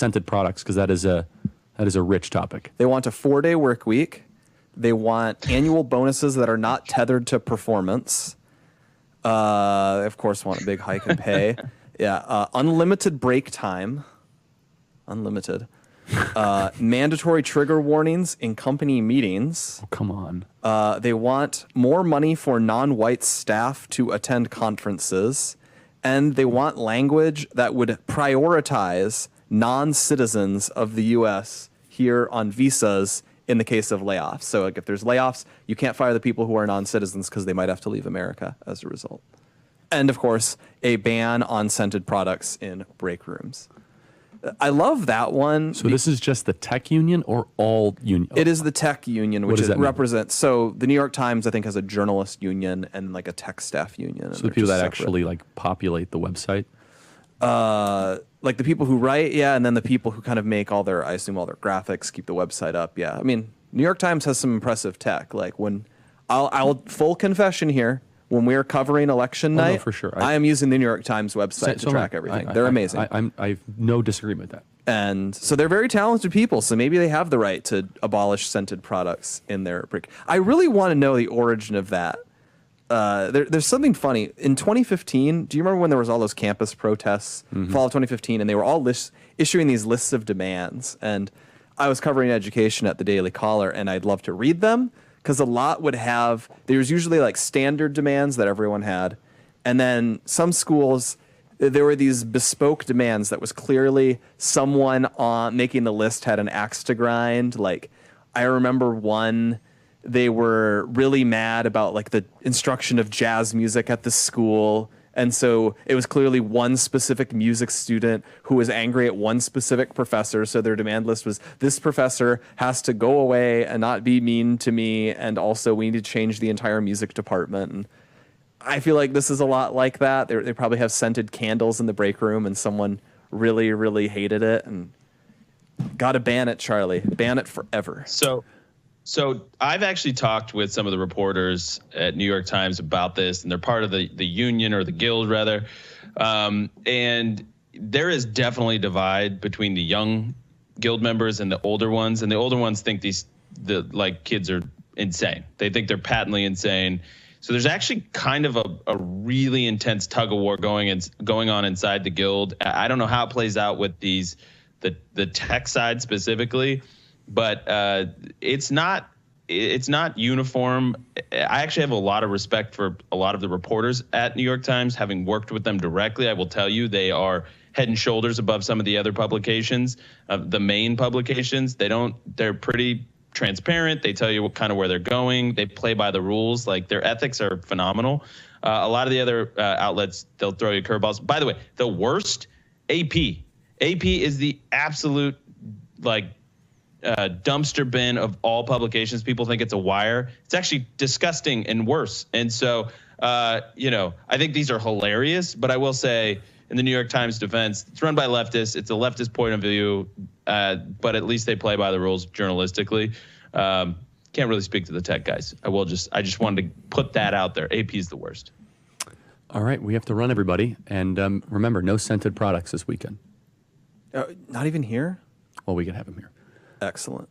scented products, because that is a rich topic. They want a 4-day work week. They want annual bonuses that are not tethered to performance. They, of course, want a big hike in pay. Yeah, unlimited break time. Unlimited. Mandatory trigger warnings in company meetings. Oh, come on. They want more money for non-white staff to attend conferences. And they want language that would prioritize non-citizens of the U.S. here on visas in the case of layoffs. So like if there's layoffs, you can't fire the people who are non-citizens because they might have to leave America as a result. And of course, a ban on scented products in break rooms. I love that one. So this is just the tech union or all union? It is the tech union, which it represents. So the New York Times, I think, has a journalist union and like a tech staff union. So the people that actually like populate the website? Like the people who write, yeah, and then the people who kind of make all their, I assume, all their graphics, keep the website up, yeah. I mean, New York Times has some impressive tech. Like when, I'll full confession here, when we're covering election night, no, for sure. I am using the New York Times website to track everything. They're amazing. I have no disagreement with that. And so they're very talented people, so maybe they have the right to abolish scented products in their break. I really want to know the origin of that. There's something funny. In 2015, do you remember when there was all those campus protests, fall of 2015, and they were all issuing these lists of demands? And I was covering education at the Daily Caller, and I'd love to read them, because a lot would have, there's usually like standard demands that everyone had. And then some schools, there were these bespoke demands that was clearly someone on making the list had an axe to grind. Like I remember one, they were really mad about like the instruction of jazz music at the school. And so it was clearly one specific music student who was angry at one specific professor. So their demand list was, this professor has to go away and not be mean to me. And also we need to change the entire music department. And I feel like this is a lot like that. They probably have scented candles in the break room and someone really, really hated it. And got to ban it, Charlie. Ban it forever. So I've actually talked with some of the reporters at New York Times about this, and they're part of the union, or the guild rather. And there is definitely a divide between the young guild members and the older ones. And the older ones think the kids are insane. They think they're patently insane. So there's actually kind of a really intense tug of war going on inside the guild. I don't know how it plays out with the tech side specifically, but it's not uniform. I actually have a lot of respect for a lot of the reporters at New York Times. Having worked with them directly, I will tell you they are head and shoulders above some of the other publications, the main publications. They're pretty transparent. They tell you what kind of where they're going. They play by the rules. Like their ethics are phenomenal. A lot of the other outlets, they'll throw you curveballs. By the way, the worst, AP. AP is the absolute dumpster bin of all publications. People think it's a wire. It's actually disgusting and worse. And so, I think these are hilarious, but I will say in the New York Times defense, it's run by leftists. It's a leftist point of view, but at least they play by the rules journalistically. Can't really speak to the tech guys. I just wanted to put that out there. AP is the worst. All right. We have to run, everybody. And remember, no scented products this weekend. Not even here? Well, we can have them here. Excellent.